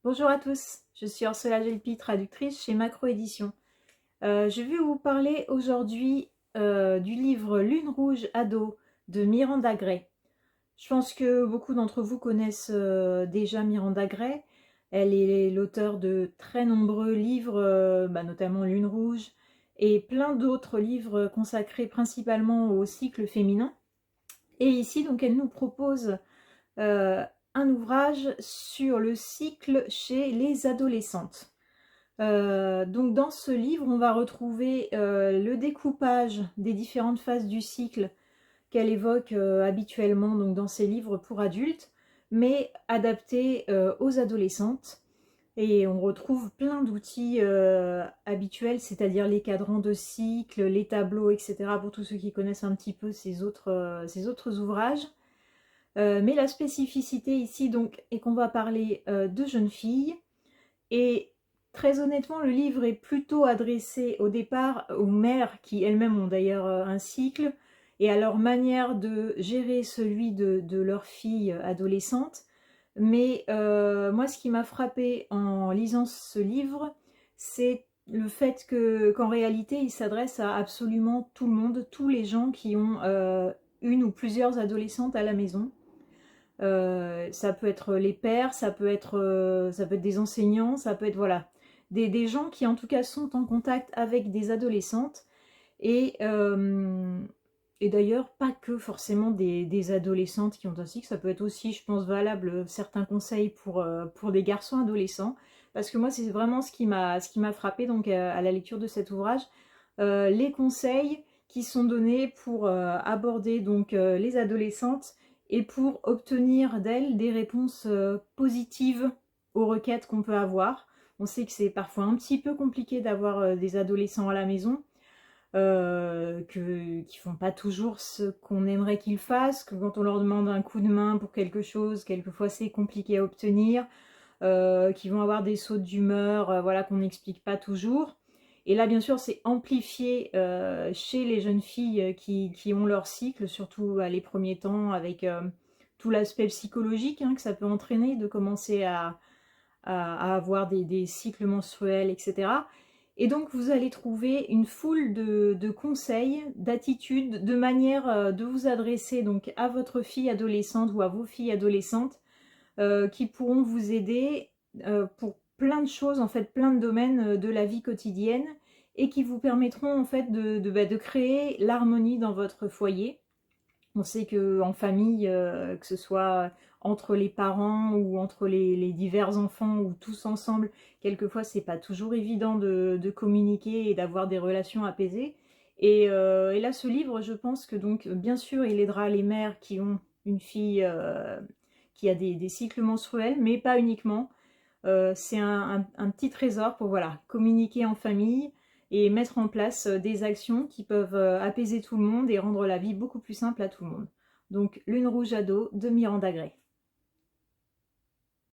Bonjour à tous, je suis Orsola Gelpi, traductrice chez Macro Édition. Je vais vous parler aujourd'hui du livre Lune rouge ado de Miranda Gray. Je pense que beaucoup d'entre vous connaissent déjà Miranda Gray. Elle est l'auteure de très nombreux livres, notamment Lune rouge, et plein d'autres livres consacrés principalement au cycle féminin. Et ici, donc, elle nous propose euh, un ouvrage sur le cycle chez les adolescentes. Donc dans ce livre, on va retrouver le découpage des différentes phases du cycle qu'elle évoque habituellement donc, dans ses livres pour adultes, mais adaptés aux adolescentes. Et on retrouve plein d'outils habituels, c'est-à-dire les cadrans de cycle, les tableaux, etc. pour tous ceux qui connaissent un petit peu ces autres ouvrages. Mais la spécificité ici donc est qu'on va parler de jeunes filles et très honnêtement le livre est plutôt adressé au départ aux mères qui elles-mêmes ont d'ailleurs un cycle et à leur manière de gérer celui de leurs filles adolescentes. Mais moi ce qui m'a frappé en lisant ce livre, c'est le fait qu'en réalité il s'adresse à absolument tout le monde, tous les gens qui ont une ou plusieurs adolescentes à la maison. Ça peut être les pères, ça peut être des enseignants, ça peut être voilà, des gens qui en tout cas sont en contact avec des adolescentes et, euh, et d'ailleurs pas que forcément des adolescentes qui ont un cycle, ça peut être aussi je pense valable certains conseils pour des garçons adolescents parce que moi c'est vraiment ce qui m'a frappé donc à la lecture de cet ouvrage, les conseils qui sont donnés pour aborder donc les adolescentes et pour obtenir d'elles des réponses positives aux requêtes qu'on peut avoir. On sait que c'est parfois un petit peu compliqué d'avoir des adolescents à la maison, qui font pas toujours ce qu'on aimerait qu'ils fassent, que quand on leur demande un coup de main pour quelque chose, quelquefois c'est compliqué à obtenir, qui vont avoir des sautes d'humeur, voilà, qu'on n'explique pas toujours. Et là, bien sûr, c'est amplifié chez les jeunes filles qui ont leur cycle, surtout les premiers temps, avec tout l'aspect psychologique que ça peut entraîner de commencer à avoir des cycles menstruels, etc. Et donc, vous allez trouver une foule de conseils, d'attitudes, de manières de vous adresser donc à votre fille adolescente ou à vos filles adolescentes qui pourront vous aider pour plein de choses, en fait, plein de domaines de la vie quotidienne et qui vous permettront en fait de créer l'harmonie dans votre foyer. On sait qu'en famille, que ce soit entre les parents ou entre les divers enfants ou tous ensemble, quelquefois c'est pas toujours évident de communiquer et d'avoir des relations apaisées. Et là, ce livre, je pense que donc, bien sûr, il aidera les mères qui ont une fille qui a des cycles menstruels, mais pas uniquement. C'est un petit trésor pour voilà, communiquer en famille et mettre en place des actions qui peuvent apaiser tout le monde et rendre la vie beaucoup plus simple à tout le monde. Donc, Lune rouge ado de Miranda Gray.